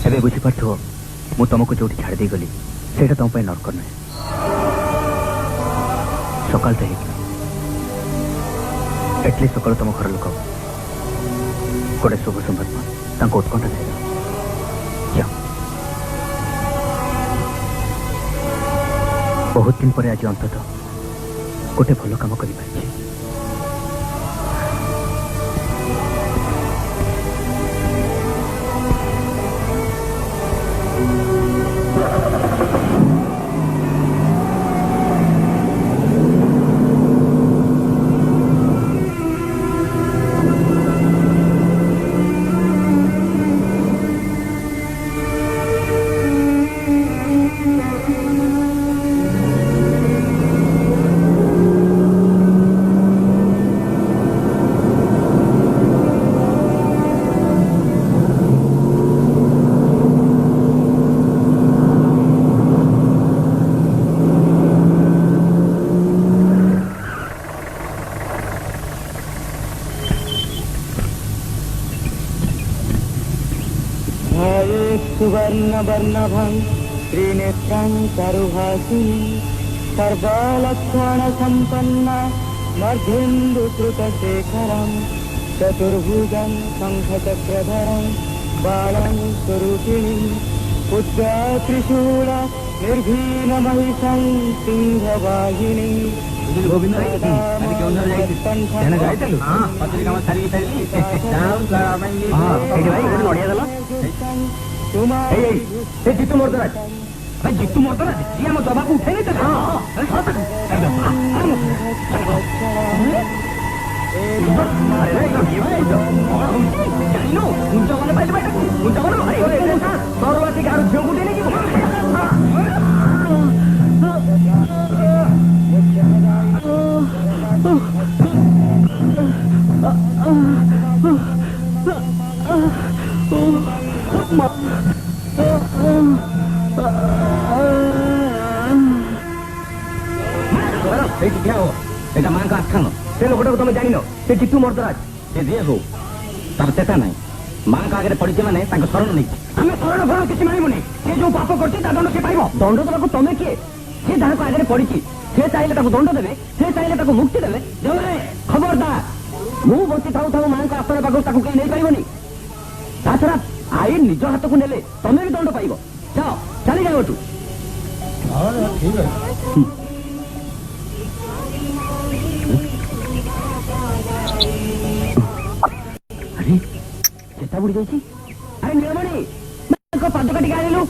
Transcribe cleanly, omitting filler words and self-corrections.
ଏବେ ବୁଝିପାରୁଥିବ ମୁଁ ତମକୁ ଯୋଉଠି ଛାଡ଼ି ଦେଇ ଗଲି ସେଇଟା ତମ ପାଇଁ ନର୍କ ନୁହେଁ। ସକାଳ ତ ହେଇଗଲା, ଏଟଲିଷ୍ଟ ସକାଳୁ ତମ ଘର ଲୋକ ଗୋଟେ ଶୁଭ ସମ୍ବାଦ ତାଙ୍କ ଉତ୍କଣ୍ଠା ଦେଇଦେବ। ବହୁତ ଦିନ ପରେ ଆଜି ଅନ୍ତତଃ ଗୋଟେ ଭଲ କାମ କରିପାରିଛି। सुवर्णवर्णभं त्रिनेत्रं चारुहासिनी सर्वलक्षणसम्पन्ना मध्येन्दुश्रुतशेखरं चतुर्भुजं शङ्खचक्रधरं बालं स्वरूपिणीं पुत्र त्रिशूल निर्भीनमहिषं सिंहवाहिनीं ଜିତୁ ମର୍ଦ୍ଦରାଜ ଜିତୁ ମର୍ଦ୍ଦରାଜ ସିଏ ଆମ ଜବାକୁ ଉଠେଇ ନେଇଥିଲେ। ଝିଅକୁ ଉଠେଇ ନେଇକି এটা মাଙ୍କ ଆଖ୍ୟାନ। ସେ ଲୋକଟାକୁ ତମେ ଜାଣିନ, ସେ ଜିତୁ ମର୍ଦ୍ଦରାଜ। ସେ ଯିଏ ହଉ ତାର ଚେତା ନାହିଁ। ମାଙ୍କ ଆଗରେ ପଡିଛି ମାନେ ତାଙ୍କ ଶରଣ ନେଇଛି। ଆମେ ଶରଣ ଫରଣ କିଛି ମାନିବୁନି। ସେ ଯୋଉ ପାପ କରିଛି ତା ଦଣ୍ଡ ସେ ପାଇବ। ଦଣ୍ଡ ଦେବାକୁ ତମେ କିଏ? ସେ ଯାହାକୁ ଆଗରେ ପଡିଛି ସେ ଚାହିଁଲେ ତାକୁ ଦଣ୍ଡ ଦେବେ, ସେ ଚାହିଁଲେ ତାକୁ ମୁକ୍ତି ଦେବେ। ଖବରଦାର, ମୁଁ ବଞ୍ଚି ଥାଉ ଥାଉ ମାଙ୍କ ଆସନ ପାଖକୁ ତାକୁ କେହି ନେଇପାରିବନି। ତା ଛଡା ଆଇନ ନିଜ ହାତକୁ ନେଲେ ତମେ ବି ଦଣ୍ଡ ପାଇବ। ଯାଅ, ଚାଲିଯାଅ ଏଠୁ। ଠିକ ଅଛି। ଚେତା ବୁଡି ଯାଇଛି। ଆରେ ନୀଳମଣି ପାଦ କାଟିକି ଆଣିଲୁ।